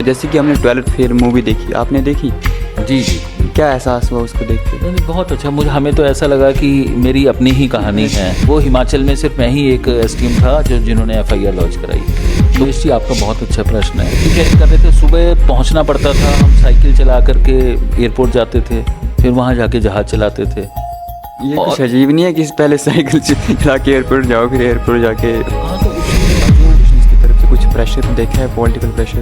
जैसे कि हमने 12th फेल मूवी देखी, आपने देखी? जी जी। क्या एहसास हुआ उसको देख के? नहीं, बहुत अच्छा। हमें तो ऐसा लगा कि मेरी अपनी ही कहानी है। वो हिमाचल में सिर्फ मैं ही एक एसटीएम था जिन्होंने FIR लॉन्च कराई। तो जी आपका बहुत अच्छा प्रश्न है। ठीक है, कर रहे थे, सुबह पहुंचना पड़ता था, हम साइकिल चला करके एयरपोर्ट जाते थे, फिर वहां जाके जहाज चलाते थे। ये कुछ अजीब नहीं है कि पहले साइकिल चला के एयरपोर्ट जाओ, फिर एयरपोर्ट जाके हाँ, तो की तरफ से कुछ प्रेशर देखा है, पॉलिटिकल प्रेशर?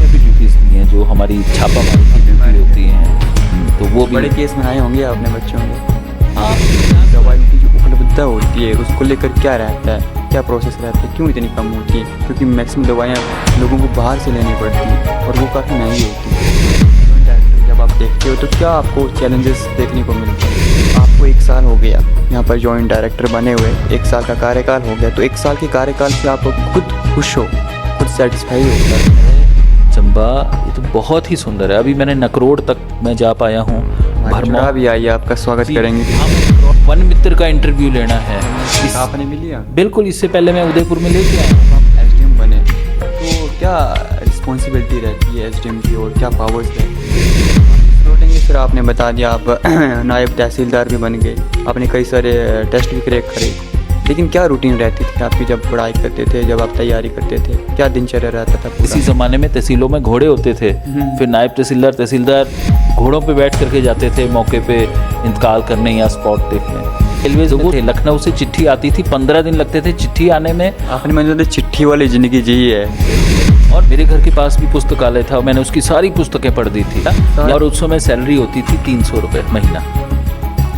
भी ड्यूटीज़ दी हैं जो हमारी छापामारी की ड्यूटी होती हैं, तो वो भी बड़े केस बनाए होंगे आपने बच्चों में। हाँ। दवाई की जो उपलब्धता होती है उसको लेकर क्या रहता है, क्या प्रोसेस रहता है, क्यों इतनी कम होती है? क्योंकि मैक्सिमम दवाइयाँ लोगों को बाहर से लेनी पड़ती हैं और वो काफ़ी महंगी होती है। जब आप देखते हो तो क्या आपको चैलेंजेस देखने को मिलते हैं? आपको 1 साल हो गया यहाँ पर जॉइंट डायरेक्टर बने हुए, 1 साल का कार्यकाल हो गया, तो 1 साल के कार्यकाल से आप खुद खुश हो, खुद सेटिस्फाई हो? चंबा ये तो बहुत ही सुंदर है। अभी मैंने नकरोड तक मैं जा पाया हूँ। भरमा भी आइए, आपका स्वागत करेंगे। वन मित्र का इंटरव्यू लेना है। आपने भी लिया? बिल्कुल, इससे पहले मैं उदयपुर में लेके आया हूँ। आप SDM बने तो क्या रिस्पॉन्सिबिलिटी रहती है SDM की और क्या पावर्स रहती है? लौटेंगे, फिर आपने बता दिया आप नायब तहसीलदार भी बन गए, आपने कई सारे टेस्ट भी क्रैक करे, लेकिन क्या रूटीन रहती थी आपकी जब पढ़ाई करते थे, जब आप तैयारी करते थे? क्या दिनचर्या रहता था? इसी ज़माने में तहसीलों में घोड़े होते थे, फिर नायब तहसीलदार घोड़ों पे बैठ करके जाते थे मौके पे इंतकाल करने या स्पॉट देखने। रेलवे जो थे, लखनऊ से चिट्ठी आती थी, 15 दिन लगते थे चिट्ठी आने में। आपने मतलब चिट्ठी वाली ज़िंदगी जी है। और मेरे घर के पास भी पुस्तकालय था, मैंने उसकी सारी पुस्तकें पढ़ दी थी। और उस समय सैलरी होती थी 300 रुपये महीना।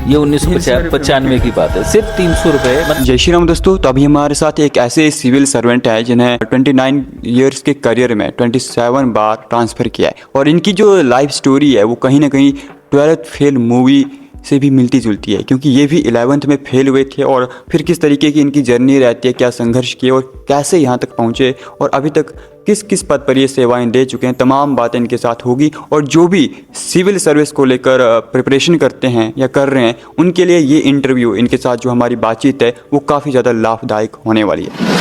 ये 1995 की बात है, सिर्फ 300 रुपये। जय श्री राम दोस्तों। तो अभी हमारे साथ एक ऐसे सिविल सर्वेंट है जिन्हें 29 ईयर्स के करियर में 27 बार ट्रांसफ़र किया है, और इनकी जो लाइफ स्टोरी है वो कहीं ना कहीं 12th फेल मूवी से भी मिलती जुलती है, क्योंकि ये भी 11th में फेल हुए थे और फिर किस तरीके की इनकी जर्नी रहती है, क्या संघर्ष किए और कैसे यहाँ तक पहुँचे और अभी तक किस किस पद पर ये सेवाएं दे चुके हैं, तमाम बातें इनके साथ होगी। और जो भी सिविल सर्विस को लेकर प्रिपरेशन करते हैं या कर रहे हैं, उनके लिए ये इंटरव्यू, इनके साथ जो हमारी बातचीत है वो काफ़ी ज़्यादा लाभदायक होने वाली है।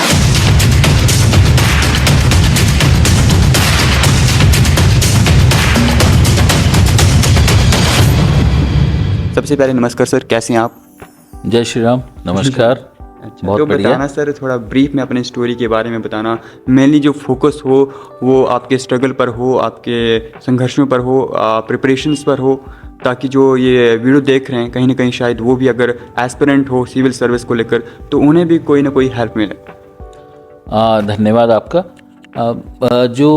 सबसे पहले नमस्कार सर, कैसे हैं आप? जय श्री राम, नमस्कार। अच्छा, तो बताना सर, थोड़ा ब्रीफ में अपने स्टोरी के बारे में बताना, मेनली जो फोकस हो वो आपके स्ट्रगल पर हो, आपके संघर्षों पर हो, प्रिपरेशंस पर हो, ताकि जो ये वीडियो देख रहे हैं कहीं ना कहीं शायद वो भी अगर एस्पिरेंट हो सिविल सर्विस को लेकर तो उन्हें भी कोई ना कोई हेल्प मिले। धन्यवाद आपका। जो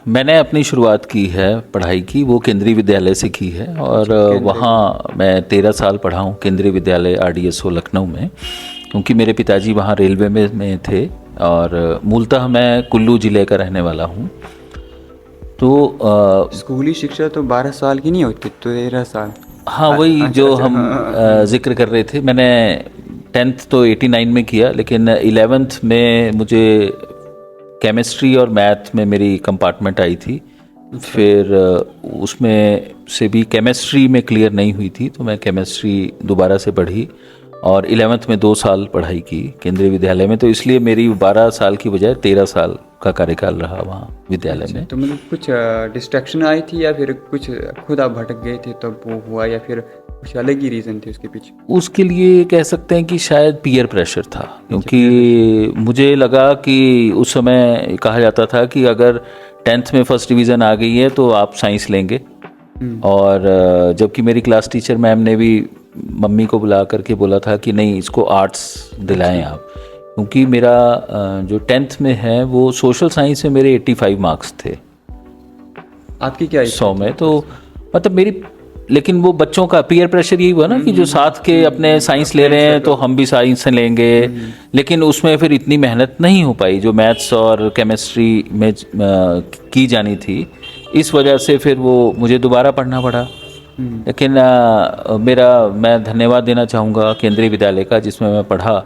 मैंने अपनी शुरुआत की है पढ़ाई की, वो केंद्रीय विद्यालय से की है, और वहाँ मैं 13 साल पढ़ा हूँ केंद्रीय विद्यालय RDSO लखनऊ में, क्योंकि मेरे पिताजी वहाँ रेलवे में थे और मूलतः मैं कुल्लू ज़िले का रहने वाला हूँ। तो स्कूली शिक्षा तो 12 साल की नहीं होती, तो 13 साल। हाँ, वही जो हम जिक्र कर रहे थे। मैंने 10th तो 89 में किया, लेकिन 11th में मुझे केमिस्ट्री और मैथ में मेरी कंपार्टमेंट आई थी। फिर उसमें से भी केमिस्ट्री में क्लियर नहीं हुई थी, तो मैं केमिस्ट्री दोबारा से पढ़ी और 11th में 2 साल पढ़ाई की केंद्रीय विद्यालय में। तो इसलिए मेरी 12 साल की बजाय 13 साल का कार्यकाल रहा वहाँ विद्यालय में। तो मतलब कुछ डिस्ट्रैक्शन आई थी या फिर कुछ खुद आप भटक गए थे तब वो हुआ, या फिर कुछ अलग ही रीज़न थे उसके पीछे? उसके लिए कह सकते हैं कि शायद पीयर प्रेशर था, क्योंकि मुझे लगा कि उस समय कहा जाता था कि अगर 10th में फर्स्ट डिवीज़न आ गई है तो आप साइंस लेंगे, और जबकि मेरी क्लास टीचर मैम ने भी मम्मी को बुला करके बोला था कि नहीं, इसको आर्ट्स दिलाएं आप, क्योंकि मेरा जो 10th में है वो सोशल साइंस में मेरे 85 मार्क्स थे। आपकी क्या 100 में? तो मतलब मेरी, लेकिन वो बच्चों का पीयर प्रेशर यही हुआ ना कि जो साथ के अपने साइंस ले रहे हैं तो हम भी साइंस लेंगे, लेकिन उसमें फिर इतनी मेहनत नहीं हो पाई जो मैथ्स और केमिस्ट्री में की जानी थी। इस वजह से फिर वो मुझे दोबारा पढ़ना पड़ा। लेकिन मैं धन्यवाद देना चाहूँगा केंद्रीय विद्यालय का जिसमें मैं पढ़ा,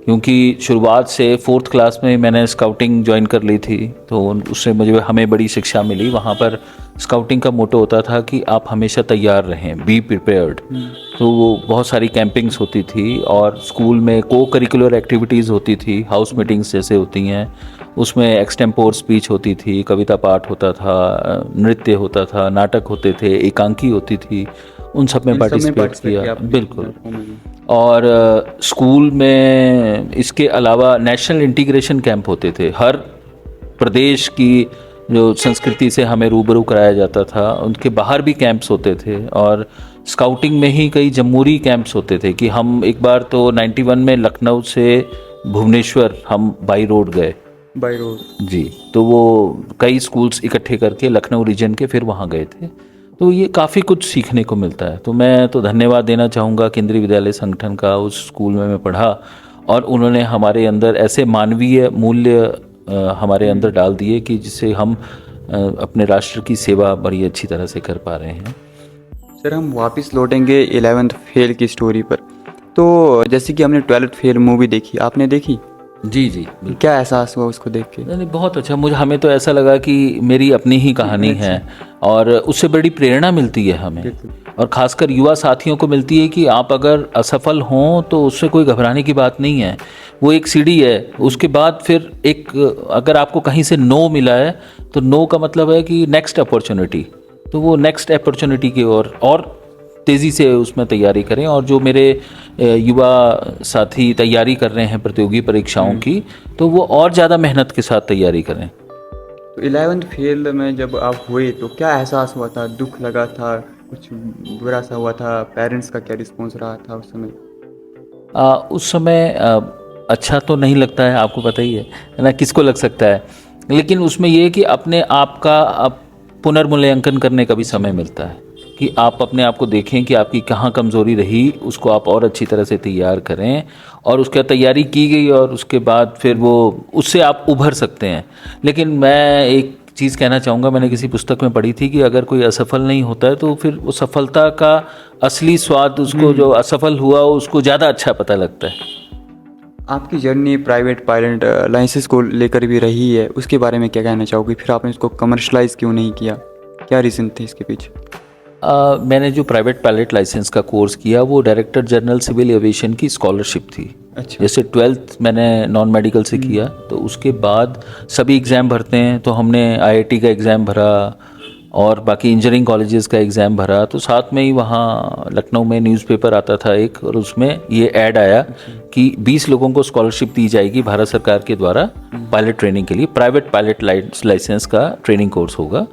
क्योंकि शुरुआत से 4th क्लास में मैंने स्काउटिंग ज्वाइन कर ली थी, तो उससे हमें बड़ी शिक्षा मिली। वहाँ पर स्काउटिंग का मोटो होता था कि आप हमेशा तैयार रहें, बी प्रिपेयर्ड। तो वो बहुत सारी कैंपिंग्स होती थी और स्कूल में को करिकुलर एक्टिविटीज़ होती थी, हाउस मीटिंग्स जैसे होती हैं, उसमें एक्सटेम्पोर स्पीच होती थी, कविता पाठ होता था, नृत्य होता था, नाटक होते थे, एकांकी होती थी, उन सब में पार्टिसिपेट किया। बिल्कुल। और स्कूल में इसके अलावा नेशनल इंटीग्रेशन कैंप होते थे। हर प्रदेश की जो संस्कृति से हमें रूबरू कराया जाता था, उनके बाहर भी कैंप्स होते थे। और स्काउटिंग में ही कई जमहूरी कैंप्स होते थे कि हम एक बार तो 91 में लखनऊ से भुवनेश्वर हम बाई रोड गए। बाई रोड जी, तो वो कई स्कूल्स इकट्ठे करके लखनऊ रीजन के फिर वहाँ गए थे। तो ये काफ़ी कुछ सीखने को मिलता है। तो मैं तो धन्यवाद देना चाहूँगा केंद्रीय विद्यालय संगठन का। उस स्कूल में मैं पढ़ा और उन्होंने हमारे अंदर ऐसे मानवीय मूल्य हमारे अंदर डाल दिए कि जिससे हम अपने राष्ट्र की सेवा बड़ी अच्छी तरह से कर पा रहे हैं। सर, हम वापस लौटेंगे 11th फेल की स्टोरी पर। तो जैसे कि हमने 12th फेल मूवी देखी, आपने देखी? जी जी, क्या एहसास हुआ उसको देख के? नहीं, बहुत अच्छा। हमें तो ऐसा लगा कि मेरी अपनी ही कहानी है और उससे बड़ी प्रेरणा मिलती है हमें, और ख़ासकर युवा साथियों को मिलती है कि आप अगर असफल हों तो उससे कोई घबराने की बात नहीं है। वो एक सीढ़ी है। उसके बाद फिर एक, अगर आपको कहीं से नो मिला है तो नो का मतलब है कि नेक्स्ट अपॉर्चुनिटी। तो वो नेक्स्ट अपॉर्चुनिटी की ओर और तेज़ी से उसमें तैयारी करें। और जो मेरे युवा साथी तैयारी कर रहे हैं प्रतियोगी परीक्षाओं की, तो वो और ज़्यादा मेहनत के साथ तैयारी करें। तो 11th फेल में जब आप हुए तो क्या एहसास हुआ था? दुख लगा था? कुछ बुरा सा हुआ था? पेरेंट्स का क्या रिस्पॉन्स रहा था उस समय? उस समय अच्छा तो नहीं लगता है, आपको पता ही है ना, किसको लग सकता है। लेकिन उसमें ये है कि अपने आप का पुनर्मूल्यांकन करने का भी समय मिलता है कि आप अपने आप को देखें कि आपकी कहाँ कमज़ोरी रही, उसको आप और अच्छी तरह से तैयार करें, और उसका तैयारी की गई और उसके बाद फिर वो उससे आप उभर सकते हैं। लेकिन मैं एक चीज़ कहना चाहूँगा, मैंने किसी पुस्तक में पढ़ी थी कि अगर कोई असफल नहीं होता है तो फिर वो सफलता का असली स्वाद उसको, जो असफल हुआ उसको ज़्यादा अच्छा पता लगता है। आपकी जर्नी प्राइवेट पायलट लाइसेंस को लेकर भी रही है, उसके बारे में क्या कहना चाहोगे? फिर आपने इसको कमर्शलाइज़ क्यों नहीं किया? क्या रीज़न थे इसके पीछे? मैंने जो प्राइवेट पायलट लाइसेंस का कोर्स किया वो डायरेक्टर जनरल सिविल एविएशन की स्कॉलरशिप थी। अच्छा। जैसे 12th मैंने नॉन मेडिकल से किया, तो उसके बाद सभी एग्ज़ाम भरते हैं, तो हमने IIT का एग्ज़ाम भरा और बाकी इंजीनियरिंग कॉलेजेस का एग्ज़ाम भरा। तो साथ में ही वहाँ लखनऊ में न्यूज़पेपर आता था एक, और उसमें ये ऐड आया कि 20 लोगों को स्कॉलरशिप दी जाएगी भारत सरकार के द्वारा पायलट ट्रेनिंग के लिए। प्राइवेट पायलट लाइसेंस का ट्रेनिंग कोर्स होगा।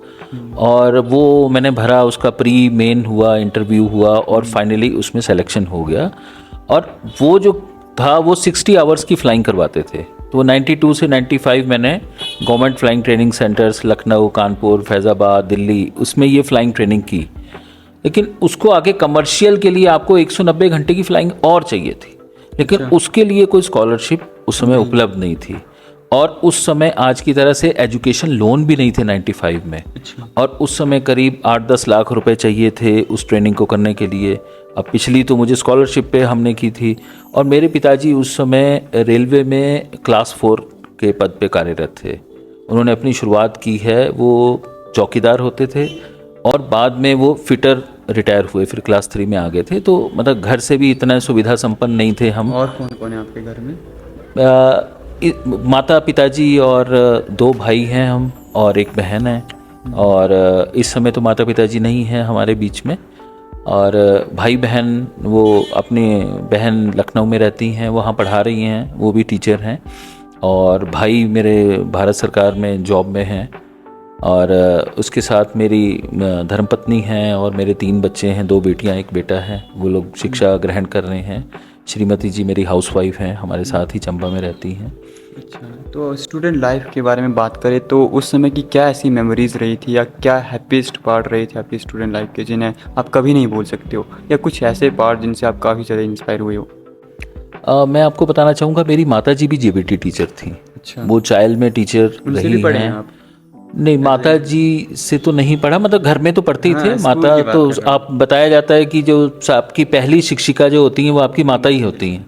और वो मैंने भरा, उसका प्री मेन हुआ, इंटरव्यू हुआ और फाइनली उसमें सिलेक्शन हो गया। और वो जो था वो 60 आवर्स की फ़्लाइंग करवाते थे। तो 92 से 95 मैंने government flying training centres Lucknow, Kanpur, Faizabad, Delhi, उसमें ये फ़्लाइंग ट्रेनिंग की। लेकिन उसको आगे कमर्शियल के लिए आपको 190 घंटे की फ़्लाइंग और चाहिए थी, लेकिन उसके लिए कोई स्कॉलरशिप उस समय उपलब्ध नहीं थी। और उस समय आज की तरह से एजुकेशन लोन भी नहीं थे 95 में। और उस समय करीब 8-10 लाख रुपए चाहिए थे उस ट्रेनिंग को करने के लिए। अब पिछली तो मुझे स्कॉलरशिप पे हमने की थी। और मेरे पिताजी उस समय रेलवे में क्लास 4 के पद पे कार्यरत थे। उन्होंने अपनी शुरुआत की है, वो चौकीदार होते थे और बाद में वो फिटर रिटायर हुए, फिर क्लास 3 में आ गए थे। तो मतलब घर से भी इतना सुविधा संपन्न नहीं थे हम। और कौन कौन है आपके घर में? माता पिताजी और 2 भाई हैं हम, और एक बहन है। और इस समय तो माता पिताजी नहीं हैं हमारे बीच में। और भाई बहन, वो अपनी बहन लखनऊ में रहती हैं, वहाँ पढ़ा रही हैं, वो भी टीचर हैं। और भाई मेरे भारत सरकार में जॉब में हैं। और उसके साथ मेरी धर्मपत्नी हैं और मेरे 3 बच्चे हैं, 2 बेटियां 1 बेटा है। वो लोग शिक्षा ग्रहण कर रहे हैं। श्रीमती जी मेरी हाउसवाइफ हैं, हमारे साथ ही चंबा में रहती हैं। अच्छा, तो स्टूडेंट लाइफ के बारे में बात करें तो उस समय की क्या ऐसी मेमोरीज रही थी या क्या हैप्पीस्ट पार्ट रही थी आपकी स्टूडेंट लाइफ के, जिन्हें आप कभी नहीं भूल सकते हो, या कुछ ऐसे पार्ट जिनसे आप काफ़ी ज़्यादा इंस्पायर हुए हो? मैं आपको बताना चाहूँगा, मेरी माता जी भी JBT टीचर थी। अच्छा। वो चाइल्ड में टीचर रही हैं। आप? नहीं, माता जी से तो नहीं पढ़ा, मतलब घर में तो पढ़ते ही थे। स्कूल माता की बात तो कर रहा हूँ। आप बताया जाता है कि जो आपकी पहली शिक्षिका जो होती हैं वो आपकी माता ही होती हैं।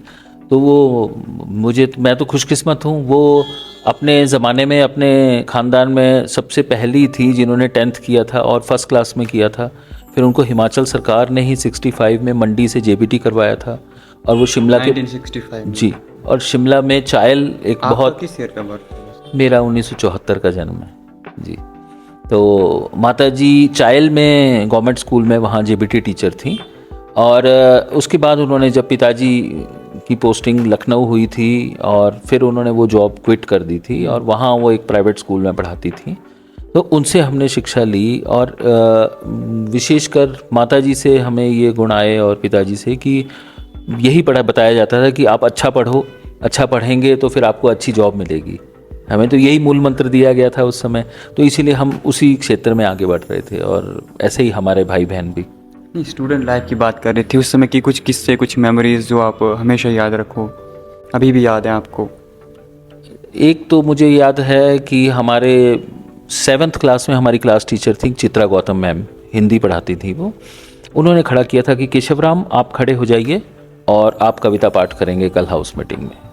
तो वो मैं तो खुशकिस्मत हूँ, वो अपने ज़माने में अपने ख़ानदान में सबसे पहली थी जिन्होंने 10th किया था और फर्स्ट क्लास में किया था। फिर उनको हिमाचल सरकार ने ही 65 में मंडी से JBT करवाया था। और वो शिमला के 1965 जी, और शिमला में चायल एक बहुत किस ईयर का बर्थ है? मेरा 1974 का जन्म है जी। तो माता जी चाइल में गवर्नमेंट स्कूल में वहाँ जेबीटी टीचर थी, और उसके बाद उन्होंने जब पिताजी की पोस्टिंग लखनऊ हुई थी और फिर उन्होंने वो जॉब क्विट कर दी थी और वहाँ वो एक प्राइवेट स्कूल में पढ़ाती थी। तो उनसे हमने शिक्षा ली, और विशेषकर माताजी से हमें ये गुण आए और पिताजी से कि यही बताया जाता था कि आप अच्छा पढ़ो, अच्छा पढ़ेंगे तो फिर आपको अच्छी जॉब मिलेगी। हमें तो यही मूल मंत्र दिया गया था उस समय, तो इसीलिए हम उसी क्षेत्र में आगे बढ़ रहे थे, और ऐसे ही हमारे भाई बहन भी। स्टूडेंट लाइफ की बात कर रही थी, उस समय की कुछ किस्से, कुछ मेमोरीज जो आप हमेशा याद रखो, अभी भी याद है आपको? एक तो मुझे याद है कि हमारे 7th क्लास में हमारी क्लास टीचर थी चित्रा गौतम मैम, हिंदी पढ़ाती थी वो। उन्होंने खड़ा किया था कि केशवराम आप खड़े हो जाइए और आप कविता पाठ करेंगे कल हाउस मीटिंग में।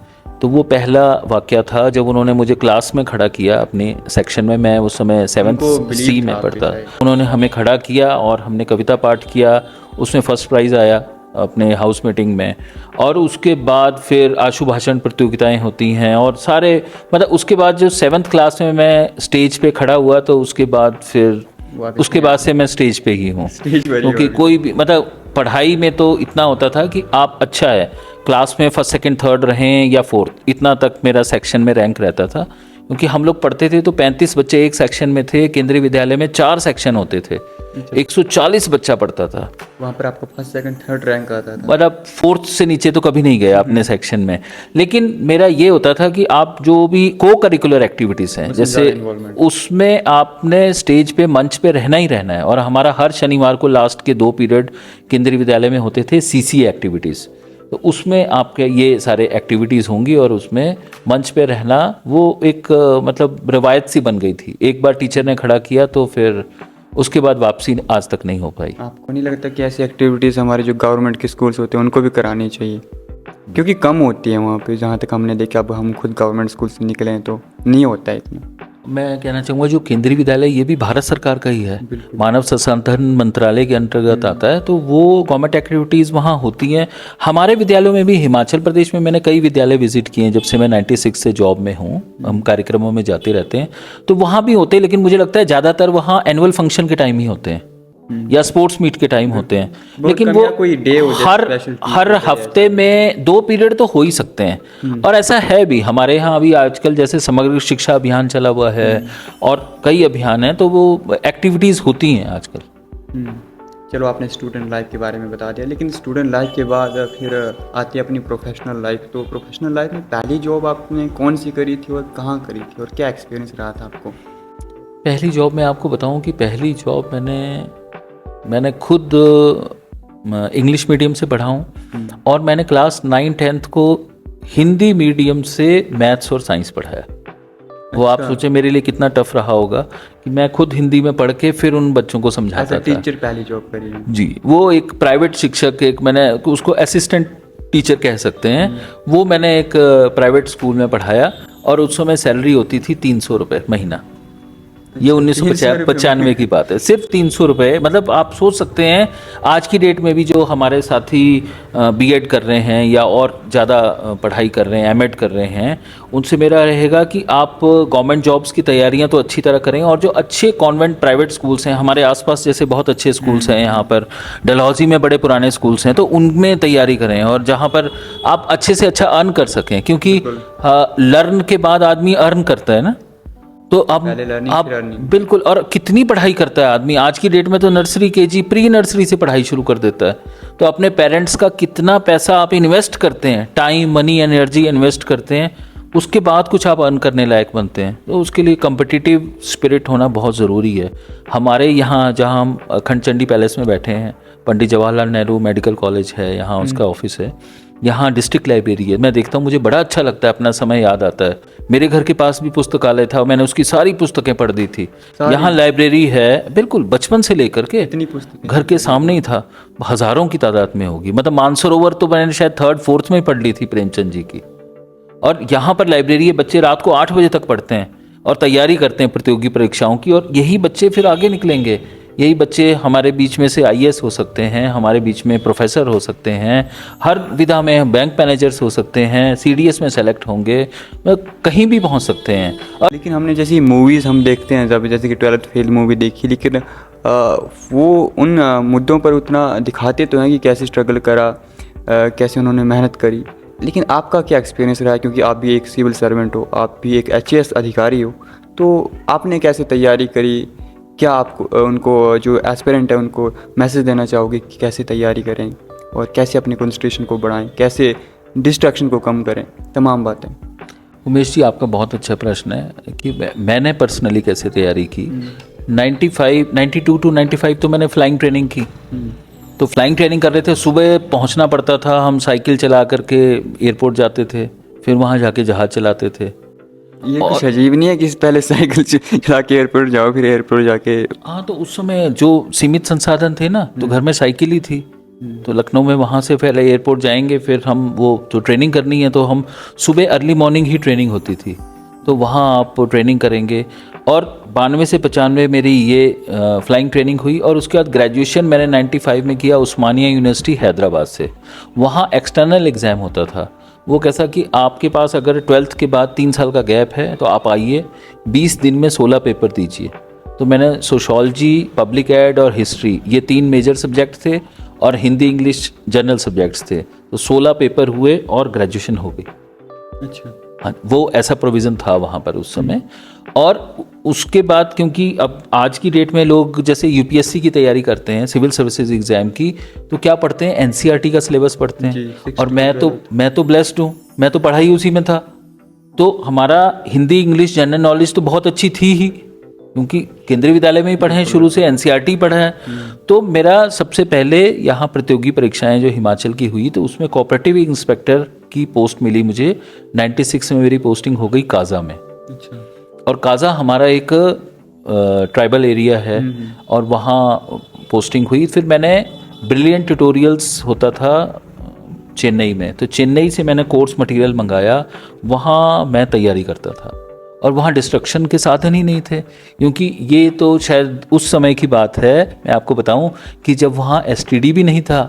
तो वो पहला वाकया था जब उन्होंने मुझे क्लास में खड़ा किया अपने सेक्शन में। मैं उस समय 7th C में पढ़ता। उन्होंने हमें खड़ा किया और हमने कविता पाठ किया, उसमें फर्स्ट प्राइज़ आया अपने हाउस मीटिंग में। और उसके बाद फिर आशु भाषण प्रतियोगिताएं होती हैं और सारे, मतलब उसके बाद जो 7th क्लास में मैं स्टेज पे खड़ा हुआ, तो उसके बाद फिर उसके बाद से मैं स्टेज पे ही हूँ। क्योंकि कोई भी, मतलब पढ़ाई में तो इतना होता था कि आप अच्छा है क्लास में 1st, 2nd, 3rd रहें या 4th, इतना तक मेरा सेक्शन में रैंक रहता था। क्योंकि हम लोग पढ़ते थे तो 35 बच्चे एक सेक्शन में थे। केंद्रीय विद्यालय में 4 सेक्शन होते थे, 140 बच्चा पढ़ता था। वहाँ पर आपको 1st, 2nd, 3rd रैंक आता था, मतलब 4th से नीचे तो कभी नहीं गए अपने सेक्शन में। लेकिन मेरा ये होता था कि आप जो भी को करिकुलर एक्टिविटीज़ हैं, जैसे उसमें आपने स्टेज पे, मंच पे रहना ही रहना है। और हमारा हर शनिवार को लास्ट के 2 पीरियड केंद्रीय विद्यालय में होते थे CCA एक्टिविटीज़, तो उसमें आपके ये सारे एक्टिविटीज़ होंगी और उसमें मंच पे रहना वो एक मतलब रवायत सी बन गई थी। एक बार टीचर ने खड़ा किया तो फिर उसके बाद वापसी आज तक नहीं हो पाई। आपको नहीं लगता कि ऐसी एक्टिविटीज़ हमारे जो गवर्नमेंट के स्कूल्स होते हैं उनको भी करानी चाहिए? क्योंकि कम होती है वहाँ पे, जहाँ तक हमने देखा। अब हम खुद गवर्नमेंट स्कूल से निकले हैं तो नहीं होता है इतना। मैं कहना चाहूँगा जो केंद्रीय विद्यालय, ये भी भारत सरकार का ही है, मानव संसाधन मंत्रालय के अंतर्गत आता है, तो वो गवर्नमेंट एक्टिविटीज़ वहाँ होती हैं। हमारे विद्यालयों में भी, हिमाचल प्रदेश में मैंने कई विद्यालय विजिट किए हैं जब से मैं 96 से जॉब में हूँ। हम कार्यक्रमों में जाते रहते हैं, तो वहाँ भी होते हैं। लेकिन मुझे लगता है ज़्यादातर वहाँ एनुअल फंक्शन के टाइम ही होते हैं या स्पोर्ट्स मीट के टाइम होते हैं। लेकिन वो कोई डे हो हर हफ्ते में 2 पीरियड तो हो ही सकते हैं। और ऐसा है भी हमारे यहाँ अभी आजकल, जैसे समग्र शिक्षा अभियान चला हुआ है और कई अभियान हैं, तो वो एक्टिविटीज़ होती हैं आजकल। चलो, आपने स्टूडेंट लाइफ के बारे में बता दिया, लेकिन स्टूडेंट लाइफ के बाद फिर आती है अपनी प्रोफेशनल लाइफ। तो प्रोफेशनल लाइफ में पहली जॉब आपने कौन सी करी थी और कहाँ करी थी और क्या एक्सपीरियंस रहा था आपको? पहली जॉब मैं आपको बताऊं कि पहली जॉब मैंने खुद इंग्लिश मीडियम से पढ़ा हूँ और मैंने क्लास 9, 10th को हिंदी मीडियम से मैथ्स और साइंस पढ़ाया। वो आप सोचें मेरे लिए कितना टफ रहा होगा कि मैं खुद हिंदी में पढ़ के फिर उन बच्चों को समझाता था। टीचर पहली जॉब करी है जी। वो एक प्राइवेट शिक्षक, एक मैंने उसको असिस्टेंट टीचर कह सकते हैं, वो मैंने एक प्राइवेट स्कूल में पढ़ाया और उस समय सैलरी होती थी 300 रुपये महीना। ये 1995 की बात है, सिर्फ 300 रुपये। मतलब आप सोच सकते हैं आज की डेट में भी जो हमारे साथी बीएड कर रहे हैं या और ज़्यादा पढ़ाई कर रहे हैं, एमएड कर रहे हैं, उनसे मेरा रहेगा कि आप गवर्नमेंट जॉब्स की तैयारियां तो अच्छी तरह करें। और जो अच्छे कॉन्वेंट प्राइवेट स्कूल्स हैं हमारे आसपास, जैसे बहुत अच्छे स्कूल्स हैं यहाँ पर, डलहौजी में बड़े पुराने स्कूल्स हैं, तो उनमें तैयारी करें और जहाँ पर आप अच्छे से अच्छा अर्न कर सकें। क्योंकि लर्न के बाद आदमी अर्न करता है ना, तो अब आप बिल्कुल। और कितनी पढ़ाई करता है आदमी आज की डेट में, तो नर्सरी, केजी, प्री नर्सरी से पढ़ाई शुरू कर देता है। तो अपने पेरेंट्स का कितना पैसा आप इन्वेस्ट करते हैं, टाइम, मनी, एनर्जी इन्वेस्ट करते हैं, उसके बाद कुछ आप अर्न करने लायक बनते हैं। तो उसके लिए कम्पिटिटिव स्पिरिट होना बहुत ज़रूरी है। हमारे यहाँ जहाँ हम अखंड चंडी पैलेस में बैठे हैं, पंडित जवाहरलाल नेहरू मेडिकल कॉलेज है, यहाँ उसका ऑफिस है, यहाँ डिस्ट्रिक्ट लाइब्रेरी है। मैं देखता हूँ, मुझे बड़ा अच्छा लगता है, अपना समय याद आता है। मेरे घर के पास भी पुस्तकालय था, मैंने उसकी सारी पुस्तकें पढ़ दी थी। यहाँ लाइब्रेरी है, बिल्कुल बचपन से लेकर के इतनी पुस्तकें घर के सामने ही था, हज़ारों की तादाद में होगी। मतलब मानसरोवर तो मैंने शायद 3rd, 4th में पढ़ ली थी प्रेमचंद जी की। और यहाँ पर लाइब्रेरी है, बच्चे रात को 8 बजे तक पढ़ते हैं और तैयारी करते हैं प्रतियोगी परीक्षाओं की, और यही बच्चे फिर आगे निकलेंगे। यही बच्चे हमारे बीच में से आईएएस हो सकते हैं, हमारे बीच में प्रोफेसर हो सकते हैं, हर विधा में बैंक मैनेजर्स हो सकते हैं, सीडीएस में सेलेक्ट होंगे, कहीं भी पहुंच सकते हैं। और लेकिन हमने जैसी मूवीज़ हम देखते हैं, जब जैसे कि 12th फेल मूवी देखी, लेकिन वो उन मुद्दों पर उतना दिखाते तो हैं कि कैसे स्ट्रगल करा, कैसे उन्होंने मेहनत करी। लेकिन आपका क्या एक्सपीरियंस रहा है, क्योंकि आप भी एक सिविल सर्वेंट हो, आप भी एक एचएएस अधिकारी हो, तो आपने कैसे तैयारी करी? क्या आप उनको जो एस्पिरेंट है उनको मैसेज देना चाहोगे कि कैसे तैयारी करें और कैसे अपनी कंसंट्रेशन को बढ़ाएं, कैसे डिस्ट्रैक्शन को कम करें, तमाम बातें? उमेश जी, आपका बहुत अच्छा प्रश्न है कि मैंने पर्सनली कैसे तैयारी की। 92 टू 95 तो मैंने फ्लाइंग ट्रेनिंग की। तो फ्लाइंग ट्रेनिंग कर रहे थे, सुबह पहुंचना पड़ता था, हम साइकिल चला करके एयरपोर्ट जाते थे, फिर वहां जाके जहाज़ चलाते थे। ये कुछ अजीब नहीं है कि पहले साइकिल चला के एयरपोर्ट जाओ, फिर एयरपोर्ट जाके? हाँ, तो उस समय जो सीमित संसाधन थे ना, तो घर में साइकिल ही थी। तो लखनऊ में वहाँ से पहले एयरपोर्ट जाएंगे, फिर हम वो जो ट्रेनिंग करनी है तो हम सुबह अर्ली मॉर्निंग ही ट्रेनिंग होती थी, तो वहाँ आप ट्रेनिंग करेंगे। और 92 से 95 मेरी ये फ्लाइंग ट्रेनिंग हुई। और उसके बाद ग्रेजुएशन मैंने 95 में किया उस्मानिया यूनिवर्सिटी हैदराबाद से। वहाँ एक्सटर्नल एग्ज़ाम होता था। वो कैसा कि आपके पास अगर 12th के बाद 3 साल का गैप है तो आप आइए, 20 दिन में 16 पेपर दीजिए। तो मैंने सोशोलॉजी, पब्लिक एड और हिस्ट्री, ये 3 मेजर सब्जेक्ट थे, और हिंदी इंग्लिश जनरल सब्जेक्ट्स थे। तो 16 पेपर हुए और ग्रेजुएशन हो गई। अच्छा। हाँ, वो ऐसा प्रोविज़न था वहाँ पर उस समय। और उसके बाद, क्योंकि अब आज की डेट में लोग जैसे यूपीएससी की तैयारी करते हैं, सिविल सर्विसेज एग्ज़ाम की, तो क्या पढ़ते हैं, एनसीईआरटी का सिलेबस पढ़ते हैं। और मैं तो ब्लेस्ड हूँ, मैं तो पढ़ाई उसी में था। तो हमारा हिंदी इंग्लिश जनरल नॉलेज तो बहुत अच्छी थी ही, क्योंकि केंद्रीय विद्यालय में ही पढ़े हैं, शुरू से एनसीईआरटी पढ़ा है। तो मेरा सबसे पहले यहाँ प्रतियोगी परीक्षाएं जो हिमाचल की हुई, तो उसमें कोऑपरेटिव इंस्पेक्टर की पोस्ट मिली मुझे। 96 में मेरी पोस्टिंग हो गई काजा में। अच्छा। और काजा हमारा एक ट्राइबल एरिया है, और वहाँ पोस्टिंग हुई। फिर मैंने ब्रिलियंट ट्यूटोरियल्स होता था चेन्नई में, तो चेन्नई से मैंने कोर्स मटेरियल मंगाया, वहाँ मैं तैयारी करता था। और वहाँ डिस्ट्रक्शन के साधन ही नहीं थे, क्योंकि ये तो शायद उस समय की बात है। मैं आपको बताऊं कि जब वहाँ एसटीडी भी नहीं था,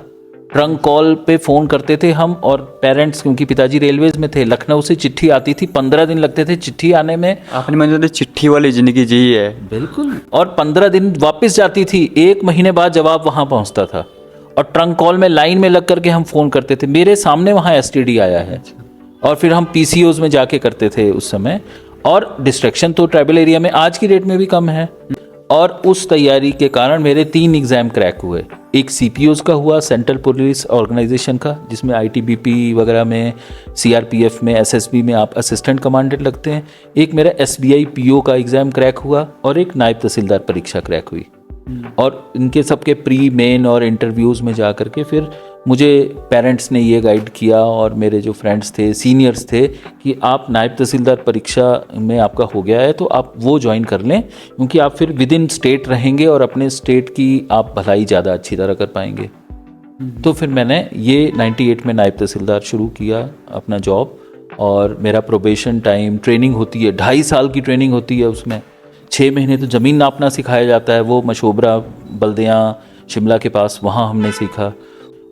ट्रंक कॉल पे फ़ोन करते थे हम, और पेरेंट्स, क्योंकि पिताजी रेलवेज में थे, लखनऊ से चिट्ठी आती थी, 15 दिन लगते थे चिट्ठी आने में। आपने मतलब चिट्ठी वाली ज़िंदगी जी है। बिल्कुल। और 15 दिन वापस जाती थी, 1 महीने बाद जवाब वहाँ पहुँचता था। और ट्रंक कॉल में लाइन में लग करके हम फ़ोन करते थे। मेरे सामने वहाँ एसटीडी आया है, और फिर हम पीसीओज में जाके करते थे उस समय। और डिस्ट्रैक्शन तो ट्राइबल एरिया में आज की डेट में भी कम है। और उस तैयारी के कारण मेरे 3 एग्ज़ाम क्रैक हुए। एक सीपीओज का हुआ, सेंट्रल पुलिस ऑर्गेनाइजेशन का, जिसमें आईटीबीपी वगैरह में, सीआरपीएफ में, एसएसबी में आप असिस्टेंट कमांडेंट लगते हैं। एक मेरा एसबीआई पीओ का एग्ज़ाम क्रैक हुआ, और एक नायब तहसीलदार परीक्षा क्रैक हुई। और इनके सबके प्री मेन और इंटरव्यूज़ में जा कर के फिर मुझे पेरेंट्स ने ये गाइड किया, और मेरे जो फ्रेंड्स थे, सीनियर्स थे, कि आप नायब तहसीलदार परीक्षा में आपका हो गया है तो आप वो ज्वाइन कर लें, क्योंकि आप फिर विद इन स्टेट रहेंगे और अपने स्टेट की आप भलाई ज़्यादा अच्छी तरह कर पाएंगे। तो फिर मैंने ये 98 में नायब तहसीलदार शुरू किया अपना जॉब। और मेरा प्रोबेशन टाइम, ट्रेनिंग होती है, 2.5 साल की ट्रेनिंग होती है। उसमें 6 महीने तो ज़मीन नापना सिखाया जाता है, वो मशोबरा बल्दियाँ शिमला के पास, वहाँ हमने सीखा।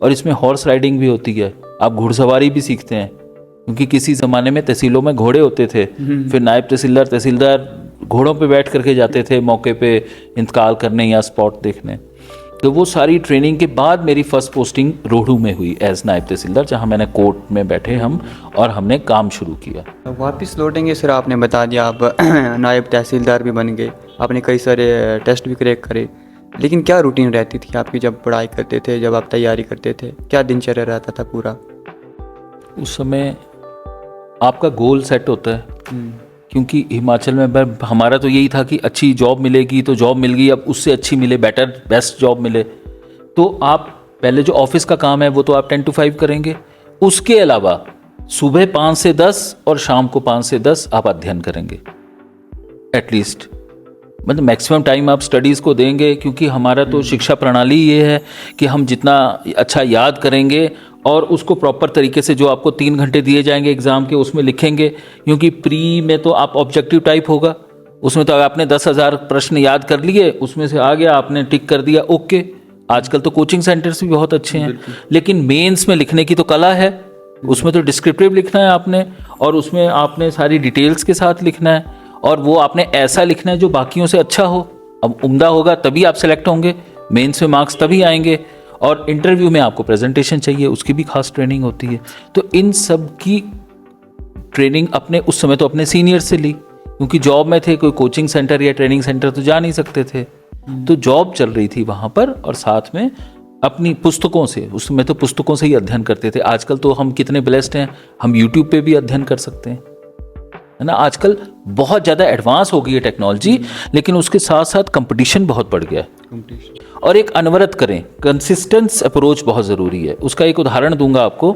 और इसमें हॉर्स राइडिंग भी होती है, आप घुड़सवारी भी सीखते हैं, क्योंकि किसी ज़माने में तहसीलों में घोड़े होते थे। फिर नायब तहसीलदार घोड़ों पे बैठ करके जाते थे मौके पे इंतकाल करने या स्पॉट देखने। तो वो सारी ट्रेनिंग के बाद मेरी फर्स्ट पोस्टिंग रोहड़ू में हुई एज नायब तहसीलदार, जहाँ मैंने कोर्ट में बैठे हम और हमने काम शुरू किया। वापस लौटेंगे सर, आपने बता दिया आप नायब तहसीलदार भी बन गए, आपने कई सारे टेस्ट भी क्रैक करे, लेकिन क्या रूटीन रहती थी आपकी जब पढ़ाई करते थे, जब आप तैयारी करते थे, क्या दिनचर्या रहता था पूरा? उस समय आपका गोल सेट होता है, क्योंकि हिमाचल में हमारा तो यही था कि अच्छी जॉब मिलेगी तो जॉब मिल गई, अब उससे अच्छी मिले, बेटर बेस्ट जॉब मिले। तो आप पहले जो ऑफिस का काम है वो तो आप 10 to 5 करेंगे, उसके अलावा सुबह 5 से 10 और शाम को 5 से 10 आप अध्ययन करेंगे एटलीस्ट। मतलब मैक्सिमम टाइम आप स्टडीज़ को देंगे, क्योंकि हमारा तो शिक्षा प्रणाली ये है कि हम जितना अच्छा याद करेंगे और उसको प्रॉपर तरीके से, जो आपको 3 घंटे दिए जाएंगे एग्ज़ाम के, उसमें लिखेंगे, क्योंकि प्री में तो आप ऑब्जेक्टिव टाइप होगा, उसमें तो आपने 10,000 प्रश्न याद कर लिए, उसमें से आ गया, आपने टिक कर दिया, ओके। आजकल तो कोचिंग सेंटर्स भी बहुत अच्छे हैं, लेकिन मेंस में लिखने की तो कला है, उसमें तो डिस्क्रिप्टिव लिखना है आपने, और उसमें आपने सारी डिटेल्स के साथ लिखना है, और वो आपने ऐसा लिखना है जो बाकियों से अच्छा हो। अब उम्दा होगा तभी आप सेलेक्ट होंगे, मेंस में मार्क्स तभी आएंगे, और इंटरव्यू में आपको प्रेजेंटेशन चाहिए, उसकी भी खास ट्रेनिंग होती है। तो इन सब की ट्रेनिंग अपने उस समय तो अपने सीनियर से ली, क्योंकि जॉब में थे, कोई कोचिंग सेंटर या ट्रेनिंग सेंटर तो जा नहीं सकते थे, तो जॉब चल रही थी वहाँ पर, और साथ में अपनी पुस्तकों से, उसमें तो पुस्तकों से ही अध्ययन करते थे। आजकल तो हम कितने ब्लेस्ड हैं, हम यूट्यूब पे भी अध्ययन कर सकते हैं, है ना। आजकल बहुत ज़्यादा एडवांस हो गई है टेक्नोलॉजी, लेकिन उसके साथ साथ कंपटीशन बहुत बढ़ गया है। और एक अनवरत करें, कंसिस्टेंस अप्रोच बहुत ज़रूरी है। उसका एक उदाहरण दूंगा आपको।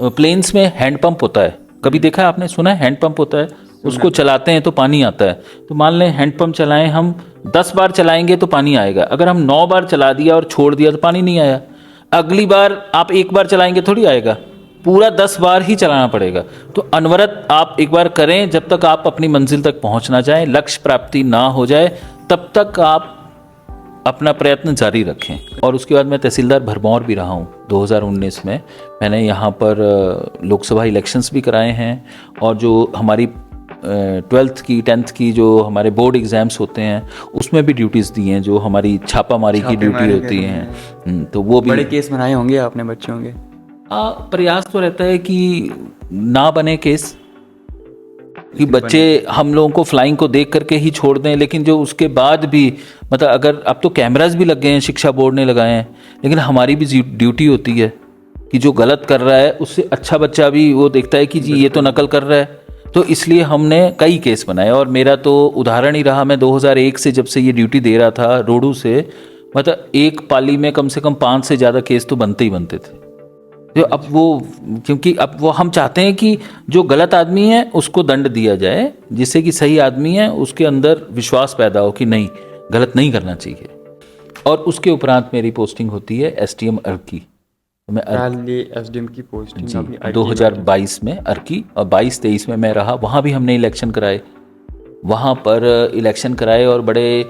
प्लेन्स में हैंडपंप होता है, कभी देखा है आपने, सुना है हैंडपंप होता है, उसको चलाते हैं तो पानी आता है। तो मान लें हैंडपंप चलाएं हम, 10 बार चलाएंगे तो पानी आएगा। अगर हम 9 बार चला दिया और छोड़ दिया तो पानी नहीं आया। अगली बार आप 1 बार चलाएंगे थोड़ी आएगा, पूरा 10 बार ही चलाना पड़ेगा। तो अनवरत आप एक बार करें, जब तक आप अपनी मंजिल तक पहुंच ना जाए, लक्ष्य प्राप्ति ना हो जाए, तब तक आप अपना प्रयत्न जारी रखें। और उसके बाद मैं तहसीलदार भरमौर भी रहा हूँ 2019 में। मैंने यहाँ पर लोकसभा इलेक्शंस भी कराए हैं, और जो हमारी 12th की 10th की जो हमारे बोर्ड एग्ज़ाम्स होते हैं उसमें भी ड्यूटीज़ दी हैं, जो हमारी छापामारी की ड्यूटी होती हैं। तो वो भी बड़े केस बनाए होंगे आपने बच्चों के? प्रयास तो रहता है कि ना बने केस, कि बच्चे हम लोगों को फ्लाइंग को देख करके ही छोड़ दें, लेकिन जो उसके बाद भी, मतलब अगर अब तो कैमरास भी लग गए हैं, शिक्षा बोर्ड ने लगाए हैं, लेकिन हमारी भी ड्यूटी होती है कि जो गलत कर रहा है उससे अच्छा बच्चा भी वो देखता है कि जी ये तो नकल कर रहा है। तो इसलिए हमने कई केस बनाए, और मेरा तो उदाहरण ही रहा। मैं 2001 से जब से ये ड्यूटी दे रहा था रोडू से, मतलब एक पाली में कम से कम 5 से ज़्यादा केस तो बनते ही बनते थे। तो अब वो, क्योंकि अब वो हम चाहते हैं कि जो गलत आदमी है उसको दंड दिया जाए, जिससे कि सही आदमी है उसके अंदर विश्वास पैदा हो कि नहीं, गलत नहीं करना चाहिए। और उसके उपरांत मेरी पोस्टिंग होती है एसडीएम अर्की। तो मैं एसडीएम की पोस्टिंग 2022 में अर्की, और 22-23 में मैं रहा। वहाँ भी हमने इलेक्शन कराए, वहाँ पर इलेक्शन कराए, और बड़े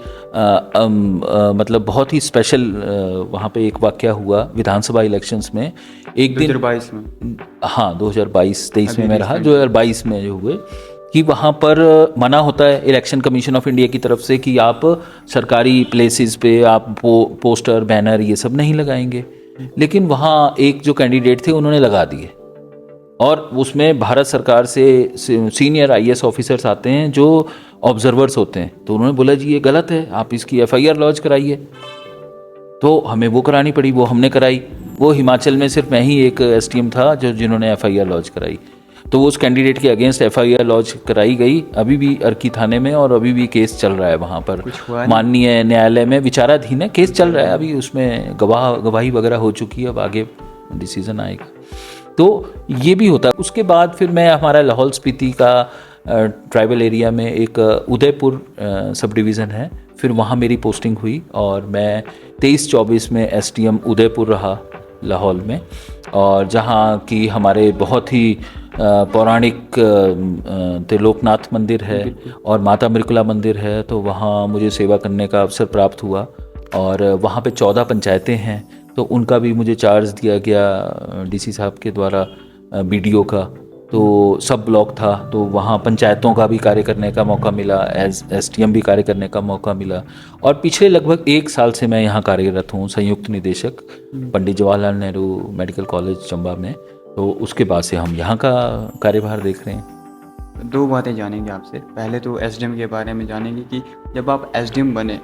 मतलब बहुत ही स्पेशल वहाँ पे एक वाकया हुआ विधानसभा इलेक्शंस में। एक दिन 2022 में, हाँ 2022-23 में मैं रहा। 2022 में जो हुए कि वहाँ पर मना होता है इलेक्शन कमीशन ऑफ इंडिया की तरफ से कि आप सरकारी प्लेसेस पे आप पोस्टर बैनर ये सब नहीं लगाएंगे, लेकिन वहाँ एक जो कैंडिडेट थे उन्होंने लगा दिए, और उसमें भारत सरकार से सीनियर आईएएस ऑफिसर्स आते हैं जो ऑब्जर्वर्स होते हैं। तो उन्होंने बोला जी ये गलत है, आप इसकी एफआईआर लॉन्च कराइए। तो हमें वो करानी पड़ी, वो हमने कराई। वो हिमाचल में सिर्फ मैं ही एक एसडीएम था जिन्होंने एफआईआर लॉन्च कराई। तो वो उस कैंडिडेट के अगेंस्ट एफआईआर लॉन्च कराई गई, अभी भी अर्की थाने में, और अभी भी केस चल रहा है वहाँ पर, माननीय न्यायालय में विचाराधीन है, केस चल रहा है अभी। उसमें गवाही वगैरह हो चुकी है, अब आगे डिसीजन आएगा। तो ये भी होता है। उसके बाद फिर मैं, हमारा लाहौल स्पीति का ट्राइबल एरिया में एक उदयपुर सब डिवीज़न है, फिर वहाँ मेरी पोस्टिंग हुई, और मैं 23-24 में एसडीएम उदयपुर रहा लाहौल में, और जहाँ की हमारे बहुत ही पौराणिक त्रिलोकनाथ मंदिर है और माता मृकुला मंदिर है। तो वहाँ मुझे सेवा करने का अवसर प्राप्त हुआ, और वहाँ पे 14 पंचायतें हैं, तो उनका भी मुझे चार्ज दिया गया डीसी साहब के द्वारा, बीडीओ का। तो सब ब्लॉक था, तो वहाँ पंचायतों का भी कार्य करने का मौका मिला, एसडीएम भी कार्य करने का मौका मिला। और पिछले लगभग 1 साल से मैं यहाँ कार्यरत हूँ, संयुक्त निदेशक पंडित जवाहरलाल नेहरू मेडिकल कॉलेज चंबा में। तो उसके बाद से हम यहाँ का कार्यभार देख रहे हैं। 2 बातें जानेंगे आपसे। पहले तो एसडीएम के बारे में जानेंगे कि जब आप एसडीएम बने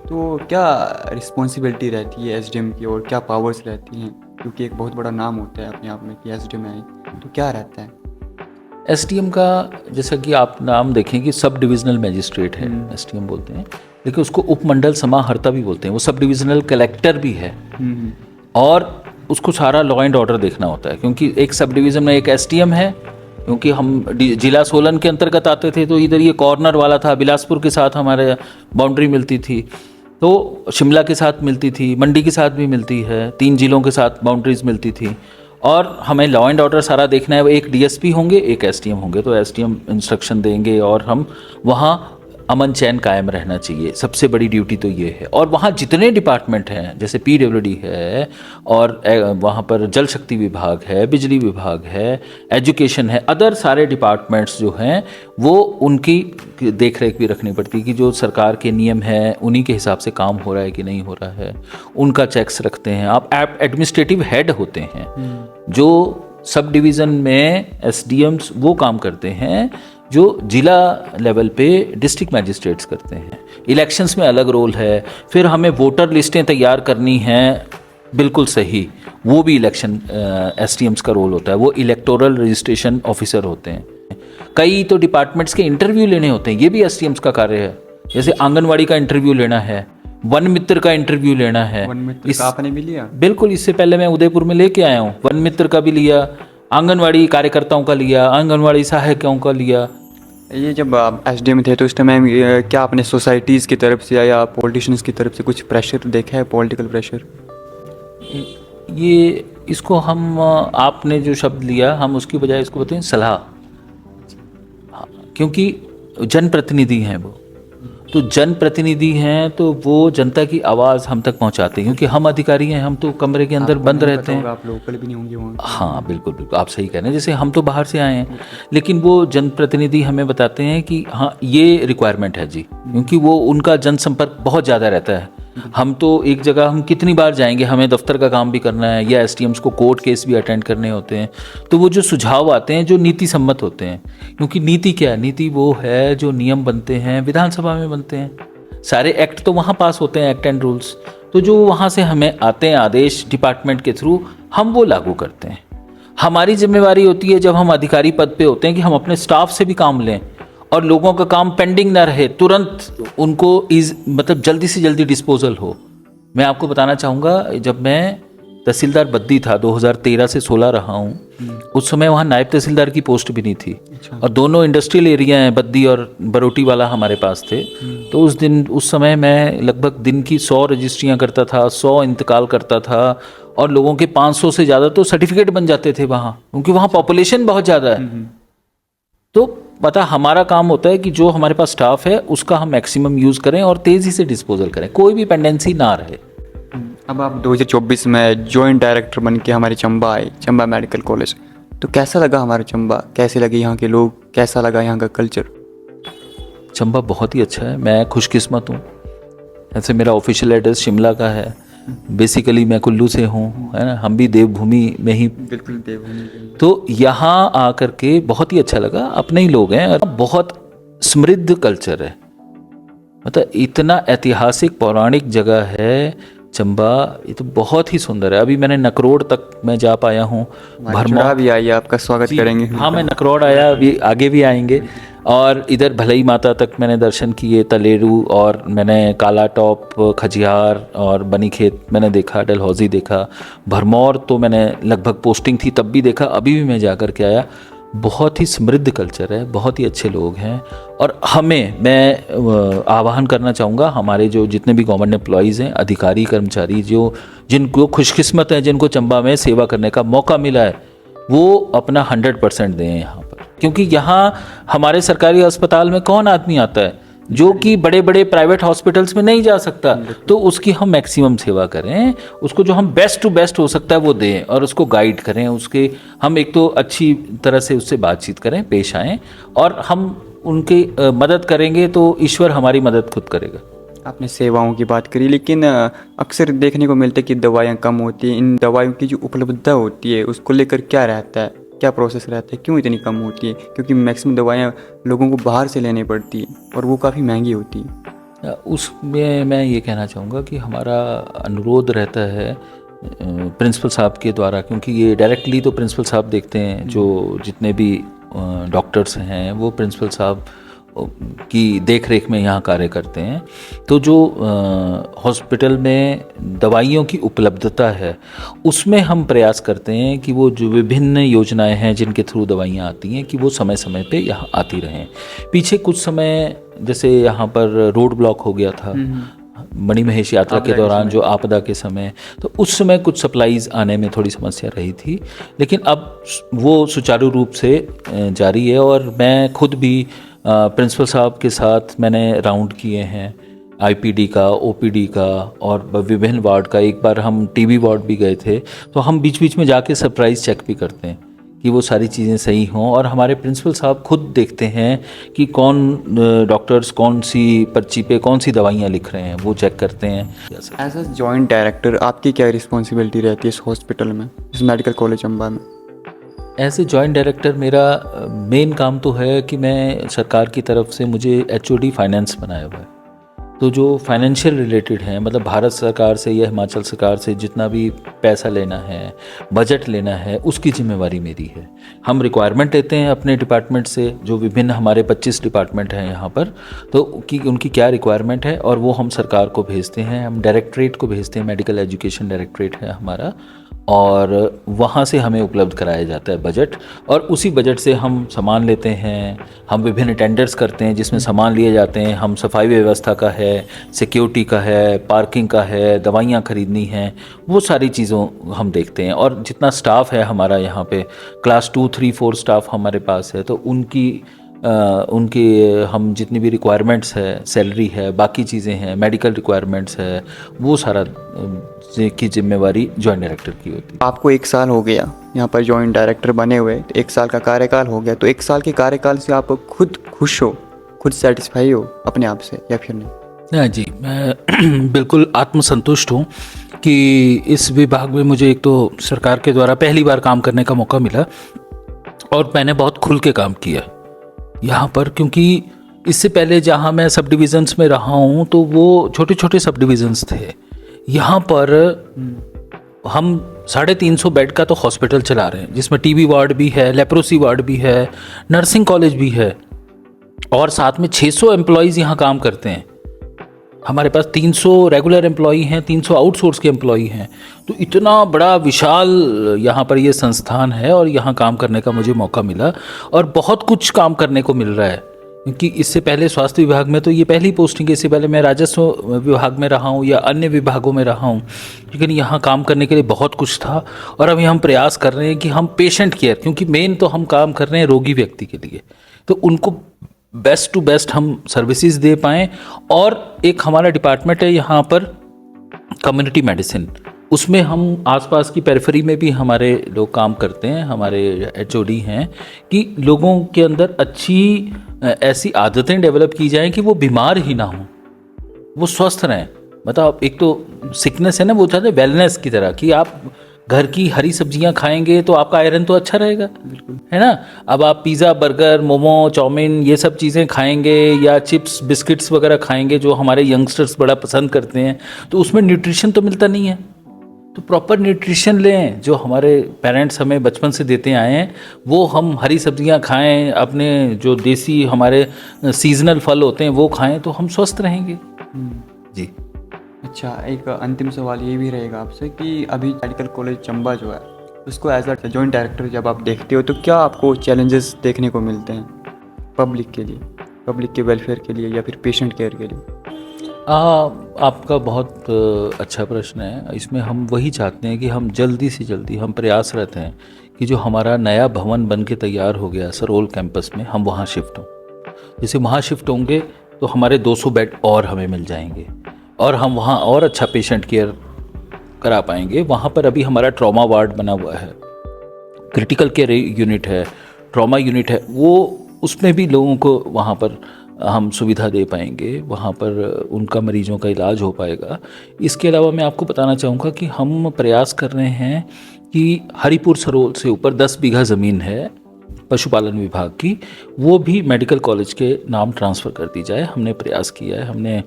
तो क्या रिस्पॉन्सिबिलिटी रहती है एसडीएम की, और क्या पावर्स रहती हैं, क्योंकि एक बहुत बड़ा नाम होता है अपने आप में कि एसडीएम है, तो क्या रहता है एसडीएम का? जैसा कि आप नाम देखें कि सब डिविजनल मैजिस्ट्रेट है, एसडीएम बोलते हैं, लेकिन उसको उपमंडल समाहर्ता भी बोलते हैं। वो सब डिविजनल कलेक्टर भी है, और उसको सारा लॉ एंड ऑर्डर देखना होता है, क्योंकि एक सब डिवीज़न में एक एसडीएम है, क्योंकि हम जिला सोलन के अंतर्गत आते थे, तो इधर ये कॉर्नर वाला था, बिलासपुर के साथ हमारे बाउंड्री मिलती थी, तो शिमला के साथ मिलती थी, मंडी के साथ भी मिलती है, 3 जिलों के साथ बाउंड्रीज मिलती थी। और हमें लॉ एंड ऑर्डर सारा देखना है। एक डीएसपी होंगे, एक एसडीएम होंगे, तो एसडीएम इंस्ट्रक्शन देंगे और हम वहाँ अमन चैन कायम रहना चाहिए, सबसे बड़ी ड्यूटी तो ये है। और वहाँ जितने डिपार्टमेंट हैं, जैसे PWD है और वहाँ पर जल शक्ति विभाग है, बिजली विभाग है, एजुकेशन है, अदर सारे डिपार्टमेंट्स जो हैं वो उनकी देख रेख भी रखनी पड़ती है कि जो सरकार के नियम है उन्हीं के हिसाब से काम हो रहा है कि नहीं हो रहा है, उनका चेक्स रखते हैं। आप एडमिनिस्ट्रेटिव हेड होते हैं, जो सब डिवीज़न में SDMs वो काम करते हैं जो जिला लेवल पे डिस्ट्रिक्ट मैजिस्ट्रेट्स करते हैं। इलेक्शंस में अलग रोल है, फिर हमें वोटर लिस्टें तैयार करनी हैं, बिल्कुल सही, वो भी इलेक्शन SDMs का रोल होता है, वो इलेक्टोरल रजिस्ट्रेशन ऑफिसर होते हैं। कई तो डिपार्टमेंट्स के इंटरव्यू लेने होते हैं, ये भी SDMs का कार्य है। जैसे आंगनवाड़ी का इंटरव्यू लेना है, वन मित्र का इंटरव्यू लेना है। वन मित्र का आपने भी लिया? बिल्कुल, इससे पहले मैं उदयपुर में लेके आया हूँ, वन मित्र का भी लिया, आंगनवाड़ी कार्यकर्ताओं का लिया, आंगनवाड़ी सहायकों का लिया। ये जब आप SDM थे तो उस टाइम क्या आपने सोसाइटीज़ की तरफ से या पॉलिटिशियंस की तरफ से कुछ प्रेशर देखा है, पॉलिटिकल प्रेशर? ये इसको हम आपने जो शब्द लिया, हम उसकी बजाय इसको बताएं सलाह। हाँ, क्योंकि जनप्रतिनिधि हैं वो, तो जनप्रतिनिधि हैं तो वो जनता की आवाज़ हम तक पहुंचाते हैं। क्योंकि हम अधिकारी हैं, हम तो कमरे के अंदर बंद रहते हैं। आप लोकल भी नहीं होंगे वहाँ? हाँ बिल्कुल बिल्कुल, आप सही कह रहे हैं। जैसे हम तो बाहर से आए हैं, लेकिन वो जनप्रतिनिधि हमें बताते हैं कि हाँ ये रिक्वायरमेंट है जी, क्योंकि वो उनका जनसंपर्क बहुत ज़्यादा रहता है। हम तो एक जगह हम कितनी बार जाएंगे, हमें दफ्तर का काम भी करना है या SDMs को कोर्ट केस भी अटेंड करने होते हैं, तो वो जो सुझाव आते हैं जो नीति सम्मत होते हैं, क्योंकि नीति क्या है, नीति वो है जो नियम बनते हैं विधानसभा में बनते हैं, सारे एक्ट तो वहाँ पास होते हैं, एक्ट एंड रूल्स, तो जो वहाँ से हमें आते हैं आदेश डिपार्टमेंट के थ्रू, हम वो लागू करते हैं। हमारी जिम्मेवारी होती है जब हम अधिकारी पद पे होते हैं कि हम अपने स्टाफ से भी काम लें और लोगों का काम पेंडिंग ना रहे, तुरंत उनको मतलब जल्दी से जल्दी डिस्पोजल हो। मैं आपको बताना चाहूँगा, जब मैं तहसीलदार बद्दी था, 2013 से 16 रहा हूँ, उस समय वहाँ नायब तहसीलदार की पोस्ट भी नहीं थी। और दोनों इंडस्ट्रियल एरिया हैं, बद्दी और बरोटी वाला हमारे पास थे। तो उस समय मैं लगभग दिन की 100 रजिस्ट्रियाँ करता था, 100 इंतकाल करता था, और लोगों के 500 से ज़्यादा तो सर्टिफिकेट बन जाते थे वहाँ, क्योंकि वहाँ पॉपुलेशन बहुत ज़्यादा है। तो पता हमारा काम होता है कि जो हमारे पास स्टाफ है उसका हम मैक्सिमम यूज़ करें और तेज़ी से डिस्पोजल करें, कोई भी पेंडेंसी ना रहे। अब आप 2024 में जॉइंट डायरेक्टर बन के हमारे चंबा आए, चंबा मेडिकल कॉलेज, तो कैसा लगा हमारा चंबा? कैसे लगे यहाँ के लोग? कैसा लगा यहाँ का कल्चर? चंबा बहुत ही अच्छा है, मैं खुशकिस्मत हूँ। ऐसे मेरा ऑफिशियल एड्रेस शिमला का है, बेसिकली मैं कुल्लू से हूँ, है ना, हम भी देवभूमि में ही। बिल्कुल देवभूमि। तो यहाँ आकर के बहुत ही अच्छा लगा, अपने ही लोग हैं और बहुत समृद्ध कल्चर है। मतलब इतना ऐतिहासिक पौराणिक जगह है चंबा, ये तो बहुत ही सुंदर है। अभी मैंने नकरोड तक मैं जा पाया हूँ, भरमौर भी आइए, आपका स्वागत करेंगे। हाँ, मैं नकरोड आया, अभी आगे भी आएंगे। और इधर भलई माता तक मैंने दर्शन किए, तलेरू, और मैंने काला टॉप, खजियार और बनी खेत मैंने देखा, डलहौजी देखा, भरमौर तो मैंने लगभग पोस्टिंग थी तब भी देखा, अभी भी मैं जा कर के आया। बहुत ही समृद्ध कल्चर है, बहुत ही अच्छे लोग हैं। और मैं आह्वान करना चाहूँगा, हमारे जो जितने भी गवर्नमेंट एम्प्लॉयज़ हैं, अधिकारी कर्मचारी, जिनको खुशकिस्मत है, जिनको चंबा में सेवा करने का मौका मिला है, वो अपना 100% दें यहाँ पर। क्योंकि यहाँ हमारे सरकारी अस्पताल में कौन आदमी आता है जो कि बड़े बड़े प्राइवेट हॉस्पिटल्स में नहीं जा सकता, तो उसकी हम मैक्सिमम सेवा करें, उसको जो हम बेस्ट टू बेस्ट हो सकता है वो दें और उसको गाइड करें, उसके हम एक तो अच्छी तरह से उससे बातचीत करें, पेश आएँ, और हम उनकी मदद करेंगे तो ईश्वर हमारी मदद खुद करेगा। आपने सेवाओं की बात करी, लेकिन अक्सर देखने को मिलता है कि दवाइयाँ कम होती हैं। इन दवाइयों की जो उपलब्धता होती है उसको लेकर क्या रहता है, क्या प्रोसेस रहता है, क्यों इतनी कम होती है? क्योंकि मैक्सिमम दवाइयाँ लोगों को बाहर से लेनी पड़ती हैं और वो काफ़ी महंगी होती हैं। उसमें मैं ये कहना चाहूँगा कि हमारा अनुरोध रहता है प्रिंसिपल साहब के द्वारा, क्योंकि ये डायरेक्टली तो प्रिंसिपल साहब देखते हैं, जो जितने भी डॉक्टर्स हैं वो प्रिंसिपल साहब की देख रेख में यहाँ कार्य करते हैं। तो जो हॉस्पिटल में दवाइयों की उपलब्धता है उसमें हम प्रयास करते हैं कि वो जो विभिन्न योजनाएं हैं जिनके थ्रू दवाइयाँ आती हैं कि वो समय समय पे यहाँ आती रहें। पीछे कुछ समय जैसे यहाँ पर रोड ब्लॉक हो गया था, मणिमहेश यात्रा के दौरान जो आपदा के समय, तो उस समय कुछ सप्लाईज आने में थोड़ी समस्या रही थी, लेकिन अब वो सुचारू रूप से जारी है। और मैं खुद भी प्रिंसिपल साहब के साथ मैंने राउंड किए हैं आईपीडी का, ओपीडी का और विभिन्न वार्ड का। एक बार हम टीबी वार्ड भी गए थे, तो हम बीच बीच में जाके सरप्राइज चेक भी करते हैं कि वो सारी चीज़ें सही हों। और हमारे प्रिंसिपल साहब खुद देखते हैं कि कौन डॉक्टर्स कौन सी पर्ची पे कौन सी दवाइयाँ लिख रहे हैं, वो चेक करते हैं। एज अ जॉइंट डायरेक्टर आपकी क्या रिस्पॉन्सिबिलिटी रहती है इस हॉस्पिटल में, इस मेडिकल कॉलेज चंबा में? एज ए जॉइंट डायरेक्टर मेरा मेन काम तो है कि मैं सरकार की तरफ से मुझे एचओडी फाइनेंस बनाया हुआ है, तो जो फाइनेंशियल रिलेटेड है, मतलब भारत सरकार से या हिमाचल सरकार से जितना भी पैसा लेना है, बजट लेना है, उसकी जिम्मेवारी मेरी है। हम रिक्वायरमेंट लेते हैं अपने डिपार्टमेंट से, जो विभिन्न हमारे 25 डिपार्टमेंट हैं यहाँ पर, तो उनकी क्या रिक्वायरमेंट है और वो हम सरकार को भेजते हैं। हम डायरेक्टरेट को भेजते हैं, मेडिकल एजुकेशन डायरेक्टरेट है हमारा, और वहाँ से हमें उपलब्ध कराया जाता है बजट, और उसी बजट से हम सामान लेते हैं। हम विभिन्न टेंडर्स करते हैं जिसमें सामान लिए जाते हैं। हम सफाई व्यवस्था का है, सिक्योरिटी का है, पार्किंग का है, दवाइयाँ खरीदनी हैं, वो सारी चीज़ों हम देखते हैं। और जितना स्टाफ है हमारा यहाँ पे, क्लास 2, 3, 4 स्टाफ हमारे पास है, तो उनकी हम जितनी भी रिक्वायरमेंट्स है, सैलरी है, बाकी चीज़ें हैं, मेडिकल रिक्वायरमेंट्स है, वो सारा की जिम्मेवारी जॉइंट डायरेक्टर की होती है। आपको 1 साल हो गया यहाँ पर जॉइंट डायरेक्टर बने हुए, 1 साल का कार्यकाल हो गया, तो 1 साल के कार्यकाल से आप खुद खुश हो, खुद सेटिस्फाई हो अपने आप से या फिर नहीं? हाँ जी, मैं बिल्कुल आत्मसंतुष्ट हूँ कि इस विभाग में मुझे एक तो सरकार के द्वारा पहली बार काम करने का मौका मिला, और मैंने बहुत खुल के काम किया यहाँ पर, क्योंकि इससे पहले जहाँ मैं सब डिविज़न्स में रहा हूँ तो वो छोटे छोटे सब डिविज़न्स थे। यहाँ पर हम 350 बेड का तो हॉस्पिटल चला रहे हैं, जिसमें टीबी वार्ड भी है, लेप्रोसी वार्ड भी है, नर्सिंग कॉलेज भी है, और साथ में 600 एम्प्लॉयज़ यहाँ काम करते हैं। हमारे पास 300 रेगुलर एम्प्लॉई हैं, 300 आउटसोर्स के एम्प्लॉई हैं। तो इतना बड़ा विशाल यहाँ पर ये संस्थान है, और यहाँ काम करने का मुझे मौका मिला, और बहुत कुछ काम करने को मिल रहा है। क्योंकि इससे पहले स्वास्थ्य विभाग में तो ये पहली पोस्टिंग है, इससे पहले मैं राजस्व विभाग में रहा हूँ या अन्य विभागों में रहा हूँ, लेकिन यहाँ काम करने के लिए बहुत कुछ था। और अभी हम प्रयास कर रहे हैं कि हम पेशेंट केयर, क्योंकि मेन तो हम काम कर रहे हैं रोगी व्यक्ति के लिए, तो उनको बेस्ट टू बेस्ट हम सर्विसेज दे पाएँ। और एक हमारा डिपार्टमेंट है यहाँ पर कम्युनिटी मेडिसिन, उसमें हम आसपास की पेरिफेरी में भी हमारे लोग काम करते हैं, हमारे एचओडी हैं, कि लोगों के अंदर अच्छी ऐसी आदतें डेवलप की जाएं कि वो बीमार ही ना हों, वो स्वस्थ रहें। मतलब एक तो सिकनेस है ना, वो चाहते हैं वेलनेस की तरह, कि आप घर की हरी सब्जियां खाएंगे तो आपका आयरन तो अच्छा रहेगा, है ना। अब आप पिज़्ज़ा, बर्गर, मोमो, चाउमीन, ये सब चीज़ें खाएंगे, या चिप्स, बिस्किट्स वगैरह खाएंगे जो हमारे यंगस्टर्स बड़ा पसंद करते हैं, तो उसमें न्यूट्रिशन तो मिलता नहीं है। तो प्रॉपर न्यूट्रिशन लें, जो हमारे पेरेंट्स हमें बचपन से देते आए हैं, वो हम हरी सब्जियां खाएं, अपने जो देसी हमारे सीजनल फल होते हैं वो खाएं, तो हम स्वस्थ रहेंगे जी। अच्छा, एक अंतिम सवाल ये भी रहेगा आपसे कि अभी मेडिकल कॉलेज चंबा जो है, उसको एज अ जॉइंट डायरेक्टर जब आप देखते हो, तो क्या आपको चैलेंजेस देखने को मिलते हैं पब्लिक के लिए, पब्लिक के वेलफेयर के लिए या फिर पेशेंट केयर के लिए? आपका बहुत अच्छा प्रश्न है। इसमें हम वही चाहते हैं कि हम जल्दी से जल्दी, हम प्रयासरत हैं कि जो हमारा नया भवन बन के तैयार हो गया सरोल कैंपस में, हम वहाँ शिफ्ट हों। जैसे वहाँ शिफ्ट होंगे तो हमारे 200 बेड और हमें मिल जाएंगे, और हम वहाँ और अच्छा पेशेंट केयर करा पाएंगे। वहाँ पर अभी हमारा ट्रॉमा वार्ड बना हुआ है, क्रिटिकल केयर यूनिट है, ट्रॉमा यूनिट है, वो उसमें भी लोगों को वहाँ पर हम सुविधा दे पाएंगे, वहाँ पर उनका मरीजों का इलाज हो पाएगा। इसके अलावा मैं आपको बताना चाहूँगा कि हम प्रयास कर रहे हैं कि हरिपुर सरोल से ऊपर 10 बीघा ज़मीन है पशुपालन विभाग की, वो भी मेडिकल कॉलेज के नाम ट्रांसफ़र कर दी जाए। हमने प्रयास किया है, हमने